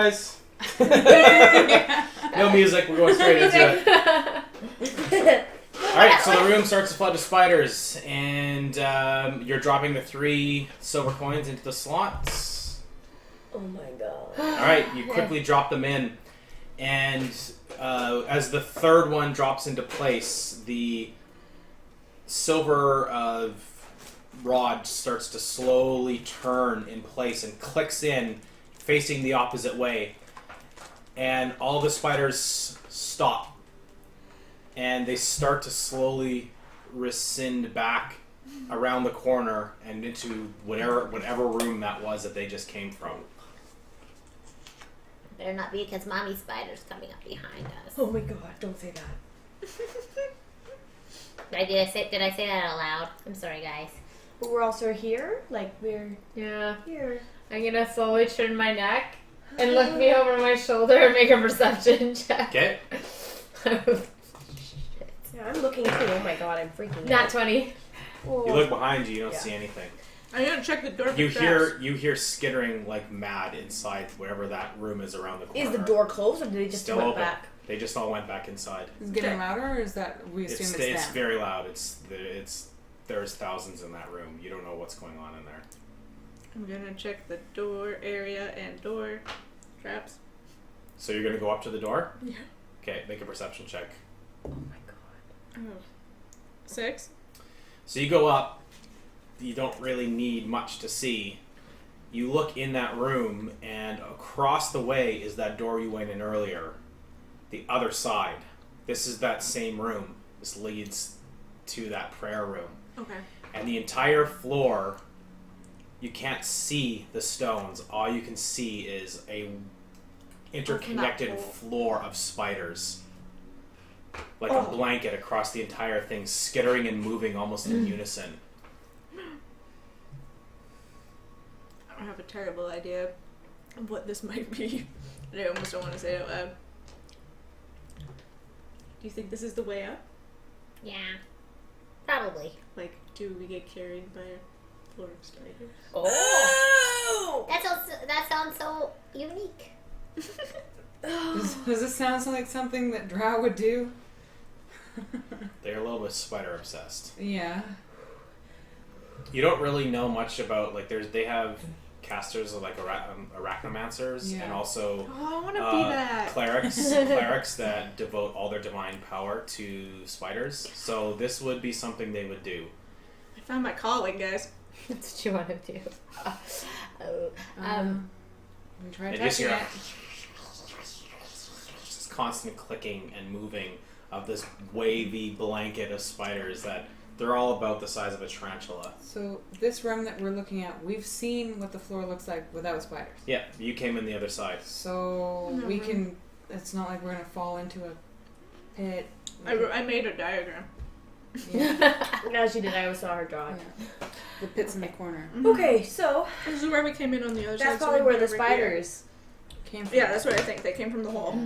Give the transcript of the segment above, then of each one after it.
guys. No music, we're going straight into it. Alright, so the room starts to flood with spiders, and you're dropping the 3 silver coins into the slots. Oh my god. Alright, you quickly drop them in, and as the 3rd one drops into place, the silver rod starts to slowly turn in place and clicks in, facing the opposite way. And all the spiders stop. And they start to slowly rescind back around the corner and into whatever room that was that they just came from. Better not be because Mommy Spider's coming up behind us. Oh my god, don't say that. Did I say that out loud? I'm sorry, guys. But we're also here? Like, we're Yeah. here. I'm gonna slowly turn my neck and look me over my shoulder and make a perception check. Okay? Yeah, I'm looking too. Oh my god, I'm freaking Nat out. 20. Oh. You look behind you, you don't Yeah. see anything. I'm gonna check the door for You traps. hear skittering like mad inside wherever that room is around the corner. Is the door closed or did they just Still went open. back? They just all went back inside. Is it getting louder, or is that we assume It's them? very loud. There's thousands in that room. You don't know what's going on in there. I'm gonna check the door area and door traps. So you're gonna go up to the door? Yeah. Okay, make a perception check. Oh my god. Oh. 6. So you go up. You don't really need much to see. You look in that room, and across the way is that door you went in earlier. The other side. This is that same room. This leads to that prayer room. Okay. And the entire floor, you can't see the stones. All you can see is a interconnected floor of spiders. Like a blanket across the entire thing, skittering and moving almost in unison. I have a terrible idea of what this might be. I almost don't want to say it out loud. Do you think this is the way up? Yeah. Probably. Like, do we get carried by a floor of spiders? Oh! That sounds so unique. Does this sound like something that Drow would do? They're a little bit spider obsessed. Yeah. You don't really know much about, like, they have casters of like arachnomancers, Yeah. and also Oh, I want to be that. clerics that devote all their divine power to spiders. So this would be something they would do. I found my calling, guys. That's what you want to do. We try And just touching hear it. just constant clicking and moving of this wavy blanket of spiders that they're all about the size of a tarantula. So this room that we're looking at, we've seen what the floor looks like without spiders. Yeah, you came in the other side. So we can. It's not like we're gonna fall into a pit. I made a diagram. Yeah. As she did, I always saw her draw it. Yeah. The pit's in the corner. Okay, so This is where we came in on the other side. that's so probably we where went the over here. spiders Came from. Yeah, that's what I think. They came from the hole.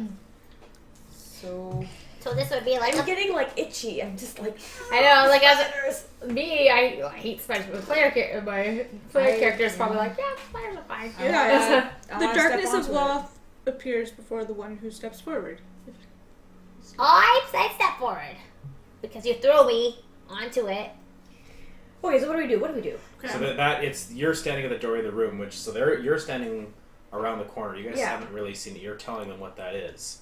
So So this would be like I'm getting like itchy. I'm just like I know, like as spiders. me, I hate spiders, but my player character is probably like, yeah, spiders are fine. Yeah, I the wanna darkness step of onto law appears before the one who steps forward. I step forward because you threw me onto it. Okay, so what do we do? What do we do? Okay. So that it's you're standing at the doorway of the room, which you're standing around the corner. You guys Yeah. haven't really seen it. You're telling them what that is.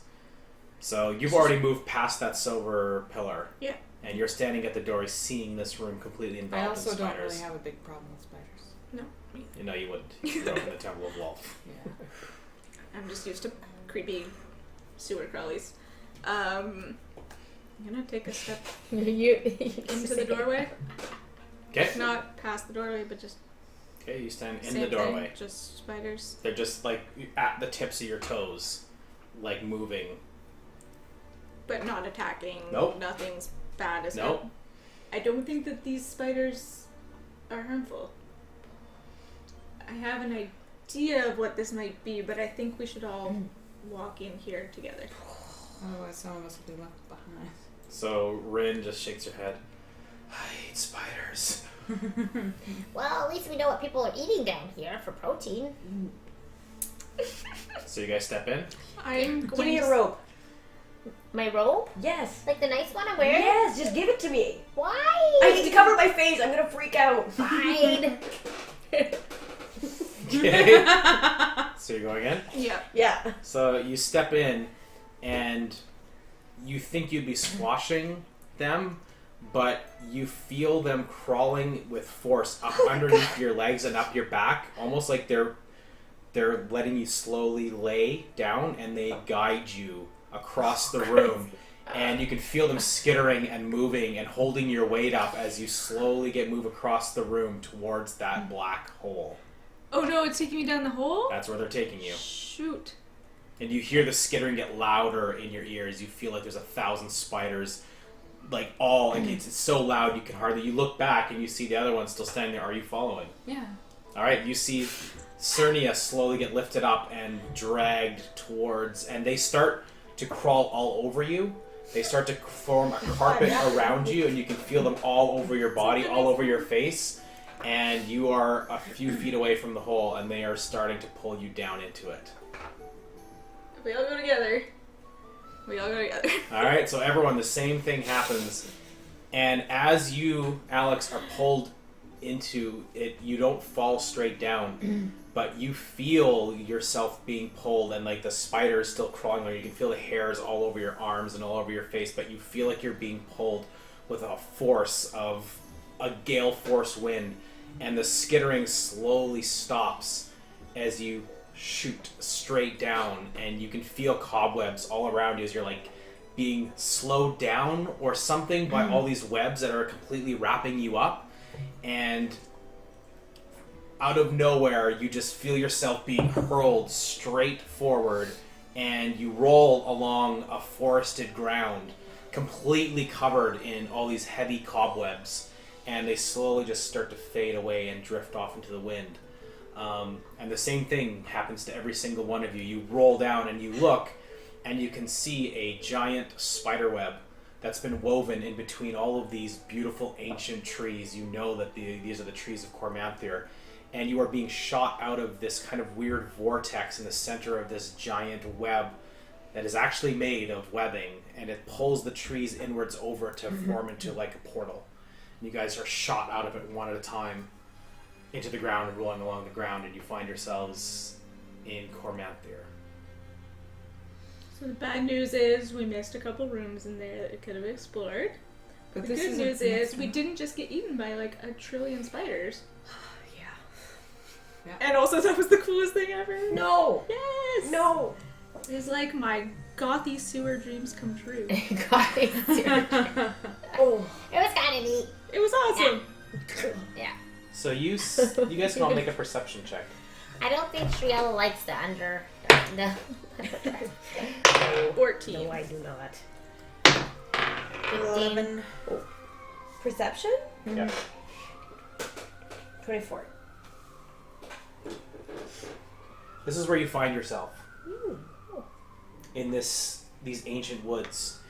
So you've already moved past that silver pillar. Yeah. And you're standing at the doorway, seeing this room completely I enveloped also in don't spiders. really have a big problem with spiders. You know you wouldn't. You grew up in the Temple of Wolf. Yeah. I'm just used to creepy sewer crawlies. I'm gonna take a step into the doorway. Okay. Not past the doorway, but just Okay, you stand in same the doorway. thing, just spiders. They're just like at the tips of your toes, like moving. But not attacking. Nope. Nothing's bad. Nope. I don't think that these spiders are harmful. I have an idea of what this might be, but I think we should all walk in here together. Otherwise, some of us will be left behind. So Rin just shakes her head. I hate spiders. Well, at least we know what people are eating down here for protein. So you guys step in. I'm Give going me to a rope. My robe? Yes. Like the nice one I'm wearing? Yes, just give it to me. Why? I need to cover my face. I'm gonna freak out. Fine. Okay. So you're going in? Yeah. Yeah. So you step in, and you think you'd be squashing them, but you feel them crawling with force up underneath your legs and up your back, almost like they're letting you slowly lay down, and they guide you across the room. And you can feel them skittering and moving and holding your weight up as you slowly move across the room towards that black hole. Oh no, it's taking me down the hole? That's where they're taking you. Shoot. And you hear the skittering get louder in your ears. You feel like there's 1,000 spiders, like it's so loud you can hardly. You look back and you see the other one still standing there. Are you following? Yeah. All right. You see Cernia slowly get lifted up and dragged towards, and they start to crawl all over you. They start to form a carpet around you, and you can feel them all over your body, all over your face. And you are a few feet away from the hole, and they are starting to pull you down into it. We all go together. All right, so everyone, the same thing happens. And as you, Alex, are pulled into it, you don't fall straight down, but you feel yourself being pulled, and like the spider is still crawling on you. You can feel the hairs all over your arms and all over your face, but you feel like you're being pulled with a force of a gale force wind, and the skittering slowly stops as you shoot straight down, and you can feel cobwebs all around you as you're like being slowed down or something by all these webs that are completely wrapping you up. And out of nowhere, you just feel yourself being hurled straight forward, and you roll along a forested ground completely covered in all these heavy cobwebs, and they slowly just start to fade away and drift off into the wind. And the same thing happens to every single one of you. You roll down and you look, and you can see a giant spider web that's been woven in between all of these beautiful ancient trees. You know that these are the trees of Cormanthyr, and you are being shot out of this kind of weird vortex in the center of this giant web that is actually made of webbing, and it pulls the trees inwards over to form into like a portal. And you guys are shot out of it one at a time into the ground and rolling along the ground, and you find yourselves in Cormanthyr. So the bad news is we missed a couple rooms in there that we could have explored. But The this good is news is we didn't just get eaten by like 1 trillion spiders. Yeah. And also that was the coolest thing ever. No. Yes. No. It was like my gothy sewer dreams come true. God, it's serious. Oh. It was kind of neat. It was awesome. Yeah. So you guys can all make a perception check. I don't think Shriela likes the under. No. 14. No, I do not. 15. 11. Oh. Perception? Yeah. 24. This is where you find yourself. In these ancient woods,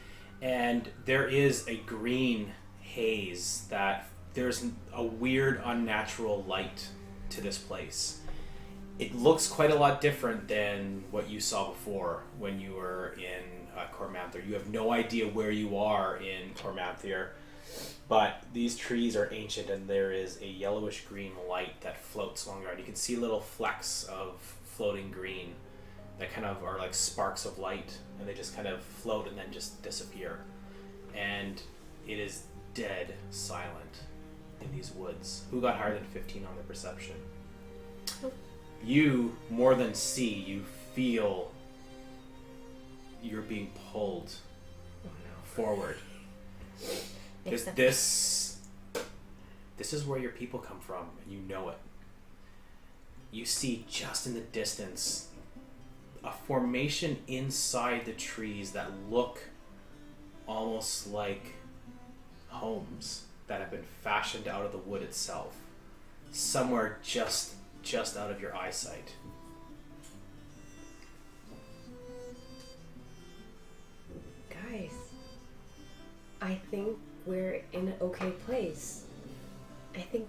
and there is a green haze that there's a weird unnatural light to this place. It looks quite a lot different than what you saw before when you were in Cormanthyr. You have no idea where you are in Cormanthyr, but these trees are ancient, and there is a yellowish green light that floats along around. You can see little flecks of floating green that kind of are like sparks of light, and they just kind of float and then just disappear. And it is dead silent in these woods. Who got higher than 15 on the perception? You, more than see, you feel you're being pulled forward. Because this is where your people come from, and you know it. You see just in the distance a formation inside the trees that look almost like homes that have been fashioned out of the wood itself, somewhere just out of your eyesight. Guys, I think we're in an okay place. I think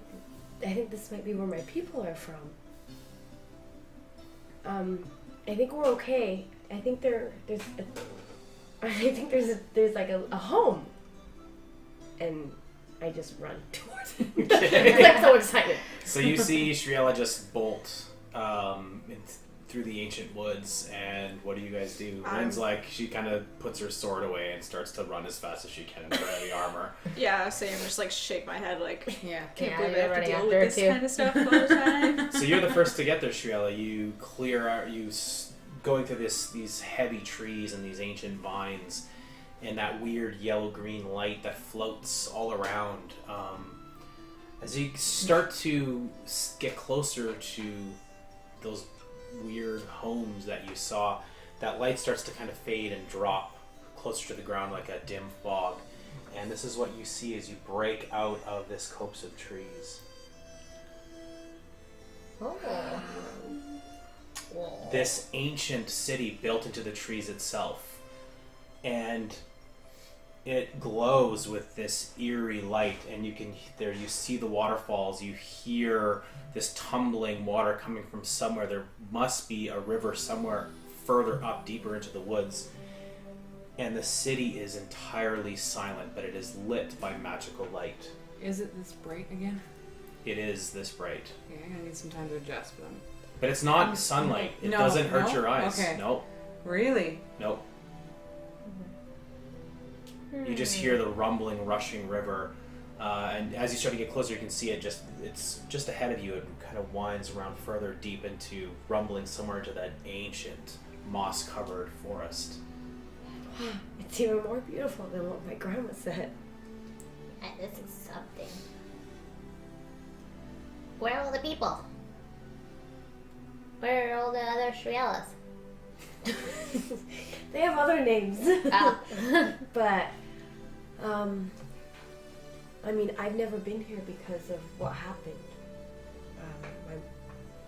this might be where my people are from. I think we're okay. I think there's like a home. And I just run towards it. I'm so excited. So you see Shriela just bolt through the ancient woods, and what do you guys do? Lynn's like, she kind of puts her sword away and starts to run as fast as she can in her heavy armor. Yeah, same. Just like shake my head like, Yeah. can't Yeah, believe I you're have to running deal after with this her, too. kind of stuff all the time. So you're the first to get there, Shriela. You clear out, going through these heavy trees and these ancient vines, and that weird yellow-green light that floats all around. As you start to get closer to those weird homes that you saw, that light starts to kind of fade and drop closer to the ground like a dim fog. And this is what you see as you break out of this copse of trees. This ancient city built into the trees itself. And it glows with this eerie light, and you see the waterfalls, you hear this tumbling water coming from somewhere. There must be a river somewhere further up, deeper into the woods. And the city is entirely silent, but it is lit by magical light. Is it this bright again? It is this bright. Yeah, I'm gonna need some time to adjust, but But it's not sunlight. It No, doesn't hurt no? your eyes. Okay. Nope. really? Nope. You just hear the rumbling, rushing river, and as you start to get closer, you can see it's just ahead of you. It kind of winds around further deep into rumbling somewhere into that ancient, moss-covered forest. It's even more beautiful than what my grandma said. This is something. Where are all the people? Where are all the other Shrielas? They have other names. Oh. But, I mean, I've never been here because of what happened. My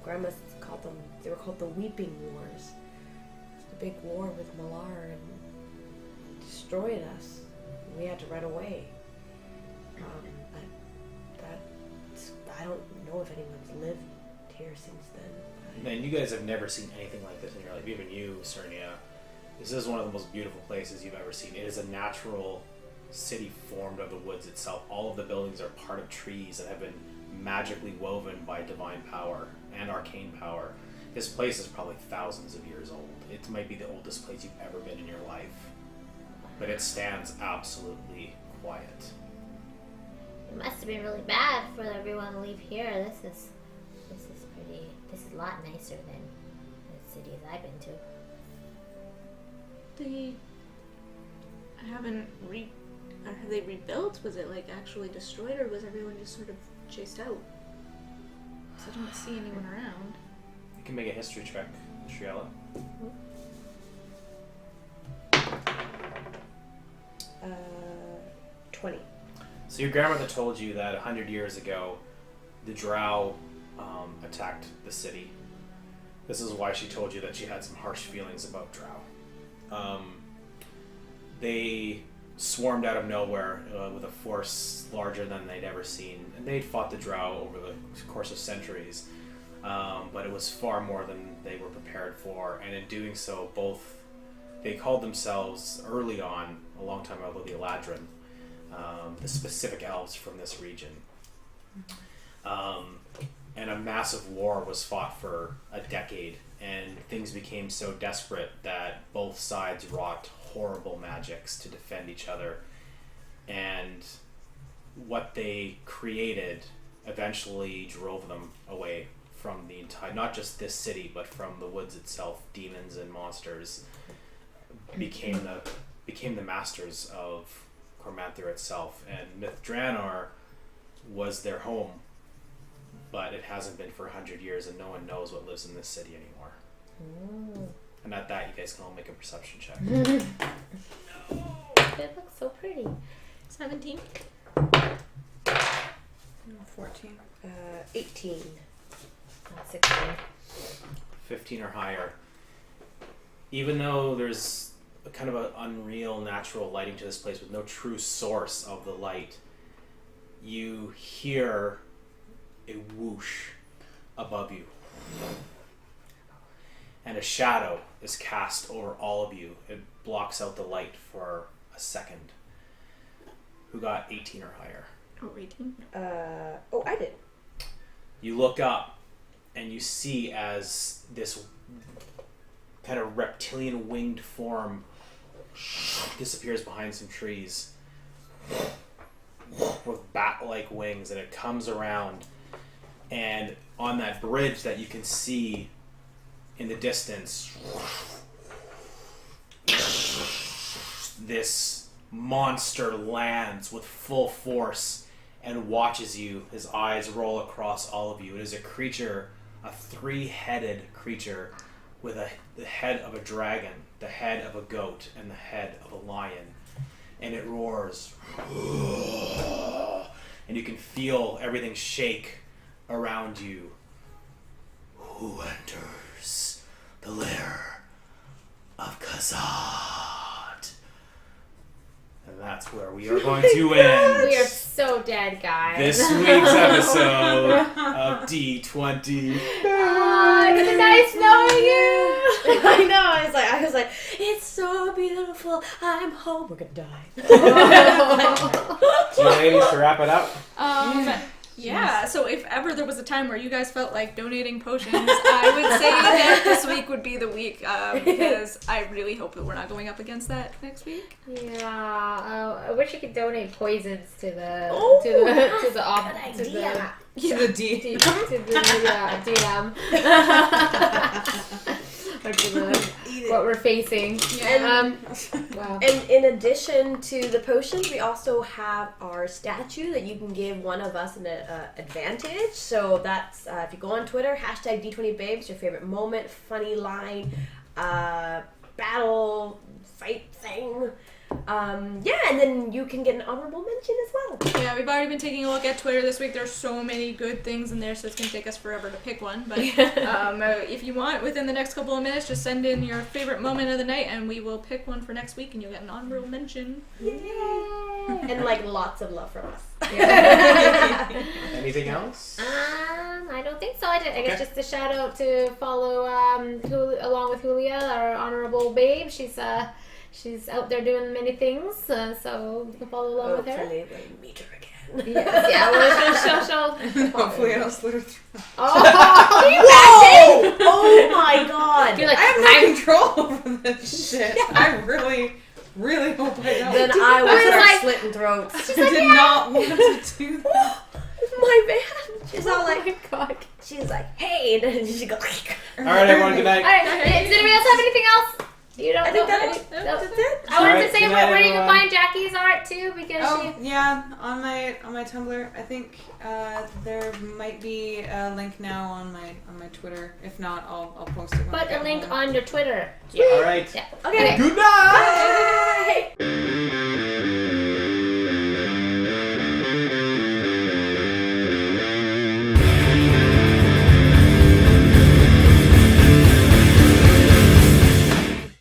grandma called them, they were called the Weeping Wars. It's the big war with Malar and destroyed us. We had to run away. I don't know if anyone's lived here since then. Man, you guys have never seen anything like this in your life. Even you, Cernia. This is one of the most beautiful places you've ever seen. It is a natural city formed of the woods itself. All of the buildings are part of trees that have been magically woven by divine power and arcane power. This place is probably thousands of years old. It might be the oldest place you've ever been in your life. But it stands absolutely quiet. It must have been really bad for everyone to leave here. This is a lot nicer than the cities I've been to. Have they rebuilt? Was it like actually destroyed, or was everyone just sort of chased out? So I don't see anyone around. You can make a history check, Shriela. 20. So your grandmother told you that 100 years ago, the Drow attacked the city. This is why she told you that she had some harsh feelings about Drow. They swarmed out of nowhere with a force larger than they'd ever seen, and they'd fought the Drow over the course of centuries, but it was far more than they were prepared for, and in doing so, they called themselves early on, a long time ago, the Eladrin, the specific elves from this region. And a massive war was fought for a decade, and things became so desperate that both sides wrought horrible magics to defend each other. And what they created eventually drove them away from the entire, not just this city, but from the woods itself. Demons and monsters became the masters of Cormanthir itself, and Mithranor was their home, but it hasn't been for 100 years, and no one knows what lives in this city anymore. Ooh. And at that, you guys can all make a perception check. It looks so pretty. 17. 14. 18. 16. 15 or higher. Even though there's a kind of an unreal natural lighting to this place with no true source of the light, you hear a whoosh above you. and a shadow is cast over all of you. It blocks out the light for a second. Who got 18 or higher? Oh, 18. I did. You look up and you see as this kind of reptilian winged form disappears behind some trees with bat-like wings, and it comes around, and on that bridge that you can see in the distance, this monster lands with full force and watches you. His eyes roll across all of you. It is a creature, a 3-headed creature with the head of a dragon, the head of a goat, and the head of a lion. And it roars. And you can feel everything shake around you. Who enters the lair of Khazad? And that's where we are going to end We are so dead, guys. this week's episode of D20. It was nice knowing you. I know. I was like, it's so beautiful. I'm home. We're gonna die. So ladies, to wrap it up. Yeah, so if ever there was a time where you guys felt like donating potions, I would say that this week would be the week, because I really hope that we're not going up against that next week. Yeah, I wish you could donate poisons to the Oh, to the DM. Or to the what we're facing. Yeah. Wow. And in addition to the potions, we also have our statue that you can give one of us an advantage. So that's, if you go on Twitter, hashtag D20Babes, your favorite moment, funny line, battle, fight thing. And then you can get an honorable mention as well. Yeah, we've already been taking a look at Twitter this week. There's so many good things in there, so it's going to take us forever to pick one. But if you want, within the next couple of minutes, just send in your favorite moment of the night, and we will pick one for next week, and you'll get an honorable mention. Yay! And lots of love from us. Anything else? I don't think so. I guess just a shout out to follow along with Julia, our honorable babe. She's out there doing many things, so you can follow along with her. Hopefully we'll meet her again. Yes, yeah, she'll Hopefully I'll slit her throat. Oh, you imagine? Oh my god! You're like, I have no control over this shit. I really, really hope I don't. Then I will start like- slitting throats. I did not want to do that. My man. She's all oh like, my god. she's like, hey, and then she goes. All right, everyone. Good night. All right, does anybody else have anything else? You don't I think know that's any- it. no. That's it. I wanted Alright, to say good night, where you can everyone. find Jackie's art too, because Oh yeah, on my Tumblr. I think there might be a link now on my Twitter. If not, I'll post it. When I put a get link home. on your Twitter. All right. Yeah. Okay. Good night. Bye.